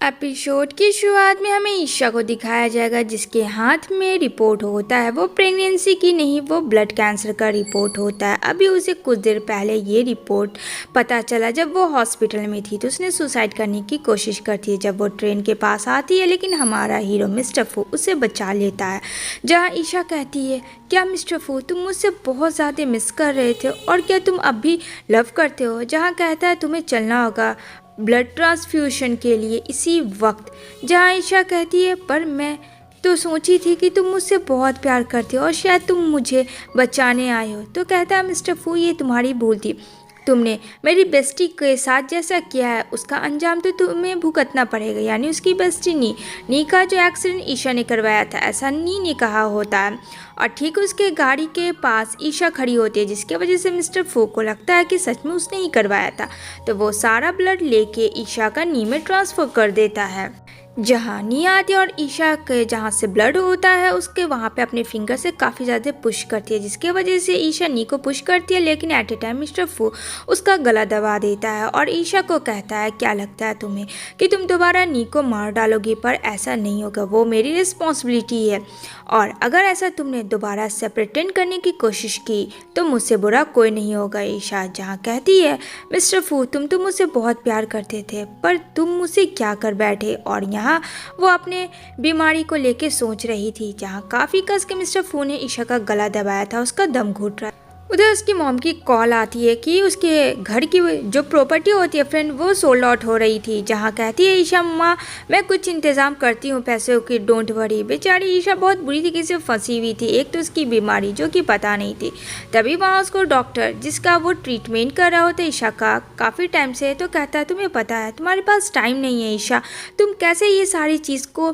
Episode की शुरुआत में हमें ईशा को दिखाया जाएगा जिसके हाथ में रिपोर्ट होता है वो प्रेगनेंसी की नहीं, वो ब्लड कैंसर का रिपोर्ट होता है। अभी उसे कुछ देर पहले ये रिपोर्ट पता चला जब वो हॉस्पिटल में थी तो उसने सुसाइड करने की कोशिश करती है। जब वो ट्रेन के पास आती है लेकिन हमारा हीरो मिस्टर फू उसे बचा लेता है। जहाँ ईशा कहती है, क्या मिस्टर फू तुम मुझसे बहुत ज़्यादा मिस कर रहे थे और क्या तुम अब भी लव करते हो? जहाँ कहता है तुम्हें चलना होगा ब्लड ट्रांसफ्यूशन के लिए इसी वक्त। जहाँ ईशा कहती है, पर मैं तो सोची थी कि तुम मुझसे बहुत प्यार करते हो और शायद तुम मुझे बचाने आए हो। तो कहता है, मिस्टर फू ये तुम्हारी भूल थी, तुमने मेरी बेस्टी के साथ जैसा किया है उसका अंजाम तो तुम्हें भुगतना पड़ेगा। यानी उसकी बेस्टी नी का जो एक्सीडेंट ईशा ने करवाया था ऐसा नी ने कहा होता है। और ठीक उसके गाड़ी के पास ईशा खड़ी होती है जिसकी वजह से मिस्टर फू को लगता है कि सच में उसने ही करवाया था। तो वो सारा ब्लड लेके ईशा का नी में ट्रांसफ़र कर देता है। जहाँ नी आती है और ईशा के जहाँ से ब्लड होता है उसके वहाँ पे अपने फिंगर से काफ़ी ज़्यादा पुश करती है जिसके वजह से ईशा नी को पुश करती है। लेकिन एट ए टाइम मिस्टर फू उसका गला दबा देता है और ईशा को कहता है, क्या लगता है तुम्हें कि तुम दोबारा नी को मार डालोगी? पर ऐसा नहीं होगा, वो मेरी रिस्पॉन्सिबिलिटी है और अगर ऐसा तुमने दोबारा से प्रिटेंड करने की कोशिश की तो मुझसे बुरा कोई नहीं होगा। ईशा जहाँ कहती है, मिस्टर फू तुम तो मुझसे बहुत प्यार करते थे पर तुम मुझसे क्या कर बैठे? और यहाँ वो अपने बीमारी को लेके सोच रही थी। जहाँ काफ़ी कस के मिस्टर फू ने ईशा का गला दबाया था, उसका दम घुट रहा। उधर उसकी मॉम की कॉल आती है कि उसके घर की जो प्रॉपर्टी होती है फ्रेंड वो सोल्ड आउट हो रही थी। जहाँ कहती है ईशा, माँ मैं कुछ इंतज़ाम करती हूँ पैसों की, डोंट वरी। बेचारी ईशा बहुत बुरी तरीके से फंसी हुई थी, एक तो उसकी बीमारी जो कि पता नहीं थी। तभी वहाँ उसको डॉक्टर जिसका वो ट्रीटमेंट कर रहा होता है ईशा का काफ़ी टाइम से, तो कहता है तुम्हें पता है तुम्हारे पास टाइम नहीं है ईशा, तुम कैसे ये सारी चीज़ को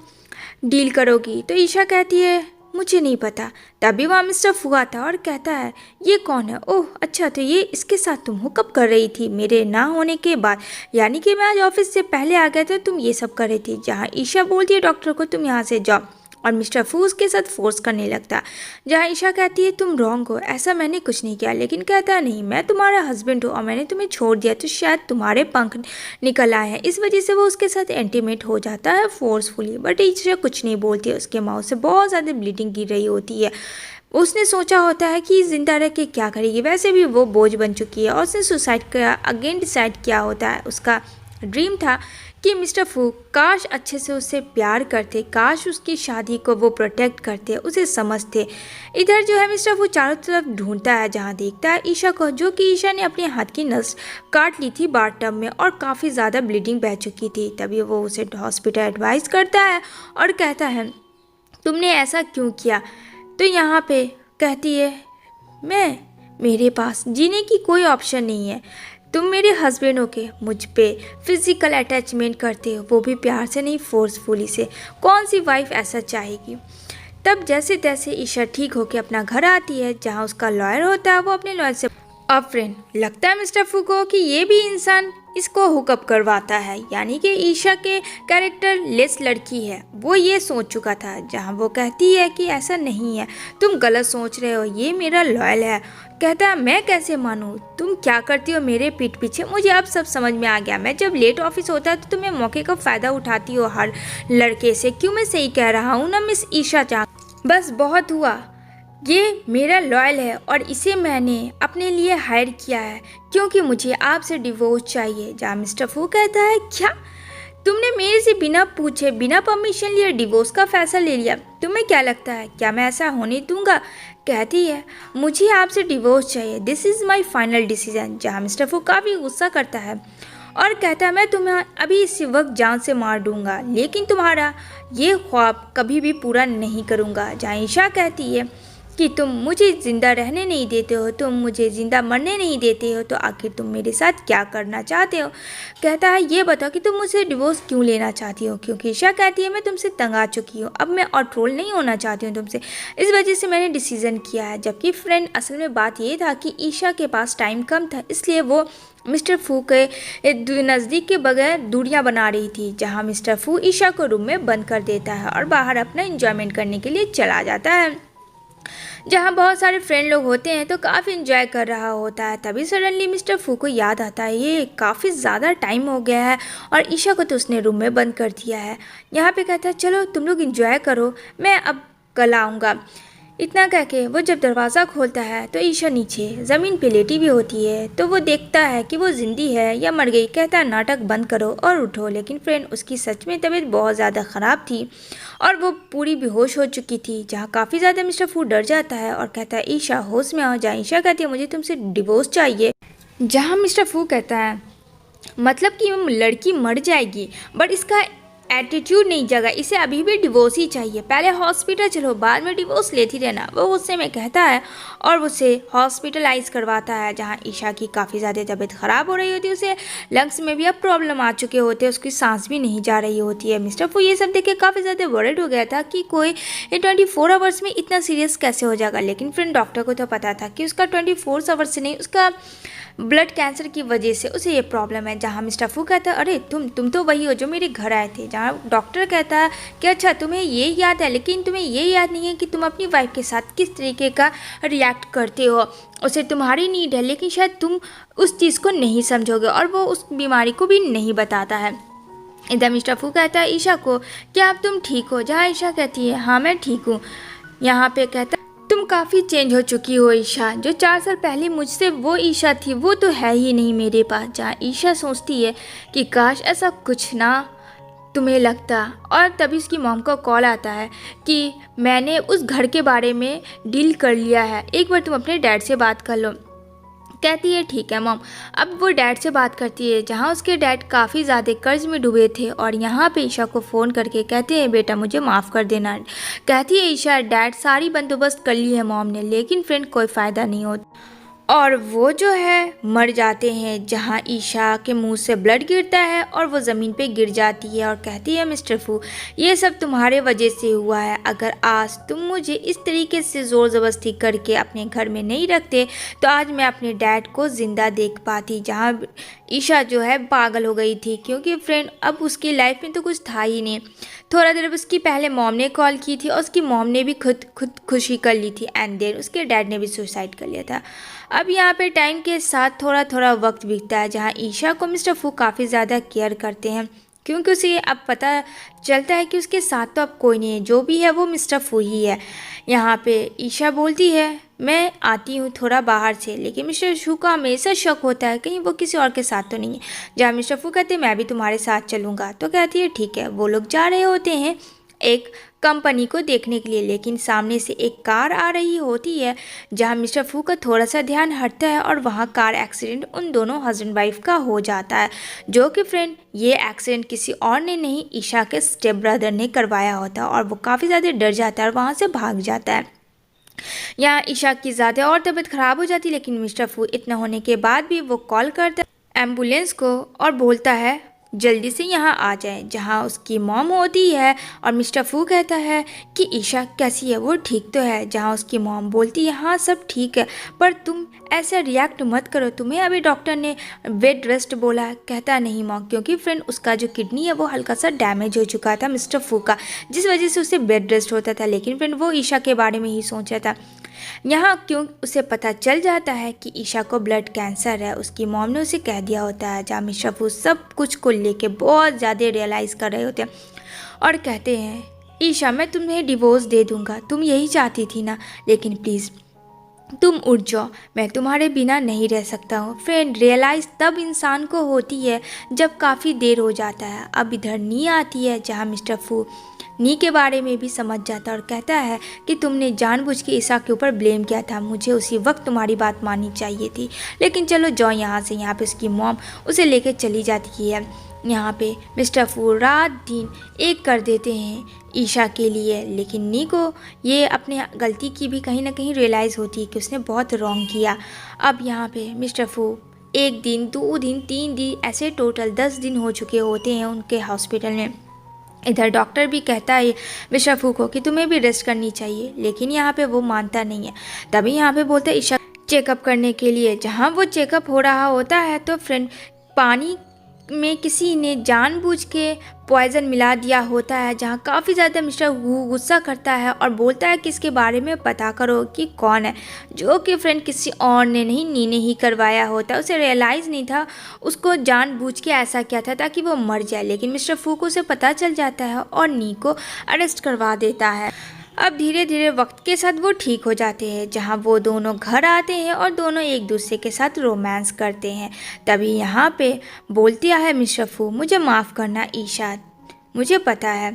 डील करोगी? तो ईशा कहती है, मुझे नहीं पता। तभी वहाँ मिस्टर फू आता और कहता है, ये कौन है? ओह अच्छा, तो ये इसके साथ तुम हुकअप कर रही थी मेरे ना होने के बाद, यानी कि मैं आज ऑफिस से पहले आ गया था, तुम ये सब कर रही थी। जहाँ ईशा बोलती है डॉक्टर को तुम यहाँ से जाओ और मिस्टर फू उसके साथ फोर्स करने लगता। जहाँ ईशा कहती है तुम रॉन्ग हो, ऐसा मैंने कुछ नहीं किया। लेकिन कहता है, नहीं मैं तुम्हारा हस्बैंड हूँ और मैंने तुम्हें छोड़ दिया तो शायद तुम्हारे पंख निकल आए हैं, इस वजह से वो उसके साथ इंटीमेट हो जाता है फोर्सफुली। बट ईशा कुछ नहीं बोलती, उसके माउथ से बहुत ज़्यादा ब्लीडिंग गिर रही होती है। उसने सोचा होता है कि जिंदा रह के क्या करेगी, वैसे भी वो बोझ बन चुकी है और उसने सुसाइड का अगेन डिसाइड किया होता है। उसका ड्रीम था कि मिस्टर फू काश अच्छे से उससे प्यार करते, काश उसकी शादी को वो प्रोटेक्ट करते, उसे समझते। इधर जो है मिस्टर फू चारों तरफ ढूंढता है, जहाँ देखता है ईशा को, जो कि ईशा ने अपने हाथ की नस काट ली थी बाथटब में और काफ़ी ज़्यादा ब्लीडिंग बह चुकी थी। तभी वो उसे हॉस्पिटल एडवाइस करता है और कहता है तुमने ऐसा क्यों किया? तो यहाँ पे कहती है, मेरे पास जीने की कोई ऑप्शन नहीं है, तुम मेरे हस्बैंड हो के मुझ पे फिजिकल अटैचमेंट करते हो, वो भी प्यार से नहीं फोर्सफुली से। कौन सी वाइफ ऐसा चाहेगी? तब जैसे तैसे ईशा ठीक होके अपना घर आती है, जहाँ उसका लॉयर होता है। वो अपने लॉयर से, अब फ्रेंड लगता है मिस्टर फू को कि ये भी इंसान इसको हुकअप करवाता है, यानी कि ईशा के कैरेक्टर लेस लड़की है, वो ये सोच चुका था। जहाँ वो कहती है कि ऐसा नहीं है, तुम गलत सोच रहे हो, ये मेरा लॉयल है। कहता है, मैं कैसे मानूँ, तुम क्या करती हो मेरे पीठ पीछे? मुझे अब सब समझ में आ गया, मैं जब लेट ऑफिस होता है तो तुम्हें मौके का फ़ायदा उठाती हो हर लड़के से। क्यों मैं सही कह रहा हूँ ना मिस ईशा? बस बहुत हुआ, ये मेरा लॉयल है और इसे मैंने अपने लिए हायर किया है क्योंकि मुझे आपसे डिवोर्स चाहिए। जहाँ मिस्टर फू कहता है, क्या तुमने मेरे से बिना पूछे बिना परमिशन लिए डिवोर्स का फैसला ले लिया? तुम्हें क्या लगता है क्या मैं ऐसा होने दूंगा? कहती है, मुझे आपसे डिवोर्स चाहिए, this is my final decision. जहाँ मिस्टर फू काफ़ी गुस्सा करता है और कहता है, मैं तुम्हें अभी इसी वक्त जान से मार दूंगा लेकिन तुम्हारा ये ख्वाब कभी भी पूरा नहीं करूँगा। जहाँ ईशा कहती है कि तुम मुझे ज़िंदा रहने नहीं देते हो, तुम मुझे ज़िंदा मरने नहीं देते हो, तो आखिर तुम मेरे साथ क्या करना चाहते हो? कहता है, ये बताओ कि तुम मुझसे डिवोर्स क्यों लेना चाहती हो? क्योंकि ईशा कहती है, मैं तुमसे तंग आ चुकी हूँ, अब मैं और ट्रोल नहीं होना चाहती हूँ तुमसे, इस वजह से मैंने डिसीज़न किया है। जबकि फ्रेंड असल में बात ये था कि ईशा के पास टाइम कम था, इसलिए वो मिस्टर फू के नज़दीक के बगैर दूरियां बना रही थी। जहाँ मिस्टर फू ईशा को रूम में बंद कर देता है और बाहर अपना एंजॉयमेंट करने के लिए चला जाता है। जहाँ बहुत सारे फ्रेंड लोग होते हैं तो काफ़ी इंजॉय कर रहा होता है। तभी सडनली मिस्टर फू को याद आता है ये काफ़ी ज़्यादा टाइम हो गया है और ईशा को तो उसने रूम में बंद कर दिया है। यहाँ पे कहता है चलो तुम लोग इंजॉय करो, मैं अब कल आऊँगा। इतना कह के वो जब दरवाज़ा खोलता है तो ईशा नीचे ज़मीन पे लेटी भी होती है। तो वो देखता है कि वो जिंदी है या मर गई। कहता है नाटक बंद करो और उठो। लेकिन फ्रेंड उसकी सच में तबीयत बहुत ज़्यादा ख़राब थी और वो पूरी बेहोश हो चुकी थी। जहाँ काफ़ी ज़्यादा मिस्टर फू डर जाता है और कहता है ईशा होश में आओ। जहाँ ईशा कहती है मुझे तुमसे डिवोर्स चाहिए। जहाँ मिस्टर फू कहता है मतलब कि लड़की मर जाएगी, बट इसका एटीट्यूड नहीं जगा, इसे अभी भी डिवोर्स ही चाहिए, पहले हॉस्पिटल चलो बाद में डिवोर्स लेती रहना। वो गुस्से में कहता है और उसे हॉस्पिटलाइज करवाता है। जहाँ ईशा की काफ़ी ज़्यादा तबीयत ख़राब हो रही होती है, उसे लंग्स में भी अब प्रॉब्लम आ चुके होते हैं, उसकी सांस भी नहीं जा रही होती है। मिस्टर फू ये सब देख के काफ़ी ज़्यादा वरिड हो गया था कि कोई ये 24 आवर्स में इतना सीरियस कैसे हो जाएगा। लेकिन फ्रेंड डॉक्टर को तो पता था कि उसका 24 आवर्स से नहीं, उसका ब्लड कैंसर की वजह से उसे ये प्रॉब्लम है। जहाँ मिस्टर फू कहता है अरे तुम तो वही हो जो मेरे घर आए थे। जहाँ डॉक्टर कहता है कि अच्छा तुम्हें ये याद है, लेकिन तुम्हें ये याद नहीं है कि तुम अपनी वाइफ के साथ किस तरीके का रिएक्ट करते हो। उसे तुम्हारी नीड है लेकिन शायद तुम उस चीज़ को नहीं समझोगे, और वो उस बीमारी को भी नहीं बताता है। इधर मिस्टर फू कहता है ईशा को क्या अब तुम ठीक हो। जहाँ ईशा कहती है हाँ मैं ठीक हूँ। यहाँ पे कहता तुम काफ़ी चेंज हो चुकी हो ईशा, जो 4 साल पहले मुझसे वो ईशा थी वो तो है ही नहीं मेरे पास। जहाँ ईशा सोचती है कि काश ऐसा कुछ ना तुम्हें लगता। और तभी उसकी मॉम का कॉल आता है कि मैंने उस घर के बारे में डील कर लिया है, एक बार तुम अपने डैड से बात कर लो। कहती है ठीक है मॉम। अब वो डैड से बात करती है जहाँ उसके डैड काफ़ी ज़्यादा कर्ज में डूबे थे और यहाँ पे ईशा को फ़ोन करके कहते हैं बेटा मुझे माफ़ कर देना। कहती है ईशा डैड सारी बंदोबस्त कर ली है मॉम ने, लेकिन फ्रेंड कोई फ़ायदा नहीं होता और वो जो है मर जाते हैं। जहाँ ईशा के मुंह से ब्लड गिरता है और वो ज़मीन पे गिर जाती है और कहती है मिस्टर फू ये सब तुम्हारे वजह से हुआ है। अगर आज तुम मुझे इस तरीके से ज़ोर ज़बरदस्ती करके अपने घर में नहीं रखते तो आज मैं अपने डैड को ज़िंदा देख पाती। जहाँ ईशा जो है पागल हो गई थी, क्योंकि फ्रेंड अब उसकी लाइफ में तो कुछ था ही नहीं। थोड़ा देर उसकी पहले मॉम ने कॉल की थी और उसकी मॉम ने भी खुदकुशी कर ली थी एंड देन उसके डैड ने भी सुसाइड कर लिया था। अब यहाँ पे टाइम के साथ थोड़ा थोड़ा वक्त बीतता है। जहाँ ईशा को मिस्टर फू काफ़ी ज़्यादा केयर करते हैं, क्योंकि उसे अब पता चलता है कि उसके साथ तो अब कोई नहीं है, जो भी है वो मिस्टर फू ही है। यहाँ पे ईशा बोलती है मैं आती हूँ थोड़ा बाहर से, लेकिन मिस्टर फू का हमेशा शक होता है कहीं वो किसी और के साथ तो नहीं है। जहाँ मिस्टर फू कहते हैं मैं भी तुम्हारे साथ चलूँगा, तो कहती है ठीक है। वो लोग जा रहे होते हैं एक कंपनी को देखने के लिए, लेकिन सामने से एक कार आ रही होती है। जहां मिस्टर फू का थोड़ा सा ध्यान हटता है और वहां कार एक्सीडेंट उन दोनों हस्बैंड वाइफ का हो जाता है, जो कि फ्रेंड ये एक्सीडेंट किसी और ने नहीं ईशा के स्टेप ब्रदर ने करवाया होता है। और वो काफ़ी ज़्यादा डर जाता है और वहाँ से भाग जाता है। यहाँ ईशा की ज़्यादा और तबीयत ख़राब हो जाती है, लेकिन मिस्टर फू इतना होने के बाद भी वो कॉल करता है एम्बुलेंस को और बोलता है जल्दी से यहाँ आ जाए। जहाँ उसकी मॉम होती है और मिस्टर फू कहता है कि ईशा कैसी है, वो ठीक तो है। जहाँ उसकी मॉम बोलती है हाँ सब ठीक है, पर तुम ऐसा रिएक्ट मत करो, तुम्हें अभी डॉक्टर ने बेड रेस्ट बोला है। कहता नहीं मॉम, क्योंकि फ्रेंड उसका जो किडनी है वो हल्का सा डैमेज हो चुका था मिस्टर फू का, जिस वजह से उसे बेड रेस्ट होता था। लेकिन फ्रेंड वो ईशा के बारे में ही सोचा था। यहाँ क्यों उसे पता चल जाता है कि ईशा को ब्लड कैंसर है, उसकी मॉम ने उसे कह दिया होता है। जहाँ मिस्टर फू सब कुछ को लेके बहुत ज़्यादा रियलाइज़ कर रहे होते हैं और कहते हैं ईशा मैं तुम्हें डिवोर्स दे दूँगा, तुम यही चाहती थी ना, लेकिन प्लीज़ तुम उठ जाओ, मैं तुम्हारे बिना नहीं रह सकता हूँ। फ्रेंड रियलाइज़ तब इंसान को होती है जब काफ़ी देर हो जाता है। अब इधर नी आती है, जहाँ मिस्टर फू नी के बारे में भी समझ जाता है और कहता है कि तुमने जानबूझ के ईशा के ऊपर ब्लेम किया था, मुझे उसी वक्त तुम्हारी बात माननी चाहिए थी, लेकिन चलो जाओ यहाँ से। यहाँ पे उसकी मॉम उसे लेकर चली जाती है। यहाँ पे मिस्टर फू रात दिन एक कर देते हैं ईशा के लिए, लेकिन नी को ये अपने गलती की भी कहीं ना कहीं रियलाइज़ होती है कि उसने बहुत रॉन्ग किया। अब यहाँ पे मिस्टर फू 1 दिन 2 दिन 3 दिन ऐसे टोटल 10 दिन हो चुके होते हैं उनके हॉस्पिटल में। इधर डॉक्टर भी कहता है मिस्टर फू को कि तुम्हें भी रेस्ट करनी चाहिए, लेकिन यहाँ पे वो मानता नहीं है। तभी यहाँ पे बोलते हैं ईशा चेकअप करने के लिए। जहाँ वो चेकअप हो रहा होता है तो फ्रेंड पानी में किसी ने जानबूझ के पॉइज़न मिला दिया होता है, जहाँ काफ़ी ज़्यादा मिस्टर वू गुस्सा करता है और बोलता है कि इसके बारे में पता करो कि कौन है, जो कि फ्रेंड किसी और ने नहीं, नी ने ही करवाया होता है। उसे रियलाइज़ नहीं था, उसको जानबूझ के ऐसा किया था ताकि वो मर जाए, लेकिन मिस्टर फू को उसे पता चल जाता है और नी को अरेस्ट करवा देता है। अब धीरे धीरे वक्त के साथ वो ठीक हो जाते हैं, जहाँ वो दोनों घर आते हैं और दोनों एक दूसरे के साथ रोमांस करते हैं। तभी यहाँ पे बोलती है मिस्टर फू, मुझे माफ़ करना ईशा, मुझे पता है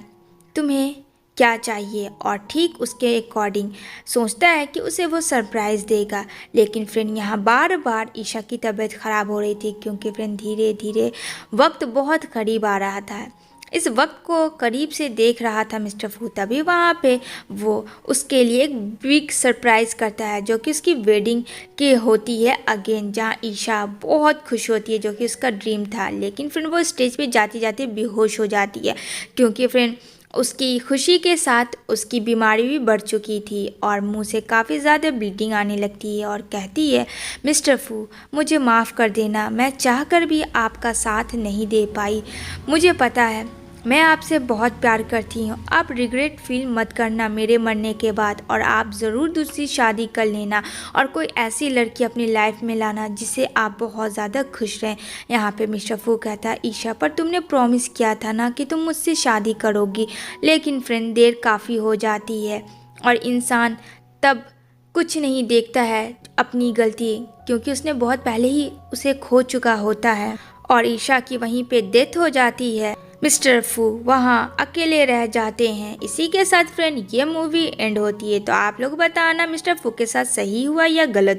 तुम्हें क्या चाहिए, और ठीक उसके अकॉर्डिंग सोचता है कि उसे वो सरप्राइज़ देगा। लेकिन फ्रेंड यहाँ बार बार ईशा की तबीयत ख़राब हो रही थी, क्योंकि फ्रेंड धीरे धीरे वक्त बहुत करीब आ रहा था। इस वक्त को करीब से देख रहा था मिस्टर फू। तभी वहाँ पे वो उसके लिए एक बिग सरप्राइज़ करता है, जो कि उसकी वेडिंग की होती है अगेन, जहाँ ईशा बहुत खुश होती है, जो कि उसका ड्रीम था। लेकिन फिर वो स्टेज पे जाते जाते बेहोश हो जाती है, क्योंकि फ्रेंड उसकी खुशी के साथ उसकी बीमारी भी बढ़ चुकी थी और मुंह से काफ़ी ज़्यादा ब्लीडिंग आने लगती है और कहती है, मिस्टर फू मुझे माफ़ कर देना, मैं चाहकर भी आपका साथ नहीं दे पाई। मुझे पता है मैं आपसे बहुत प्यार करती हूँ, आप रिग्रेट फील मत करना मेरे मरने के बाद, और आप ज़रूर दूसरी शादी कर लेना और कोई ऐसी लड़की अपनी लाइफ में लाना जिससे आप बहुत ज़्यादा खुश रहें। यहाँ पे मिस्टर फू कहता है, ईशा पर तुमने प्रॉमिस किया था ना कि तुम मुझसे शादी करोगी। लेकिन फ्रेंड देर काफ़ी हो जाती है और इंसान तब कुछ नहीं देखता है अपनी गलती, क्योंकि उसने बहुत पहले ही उसे खो चुका होता है और ईशा की वहीं पे डेथ हो जाती है। मिस्टर फू वहाँ अकेले रह जाते हैं। इसी के साथ फ्रेंड ये मूवी एंड होती है। तो आप लोग बताना मिस्टर फू के साथ सही हुआ या गलत।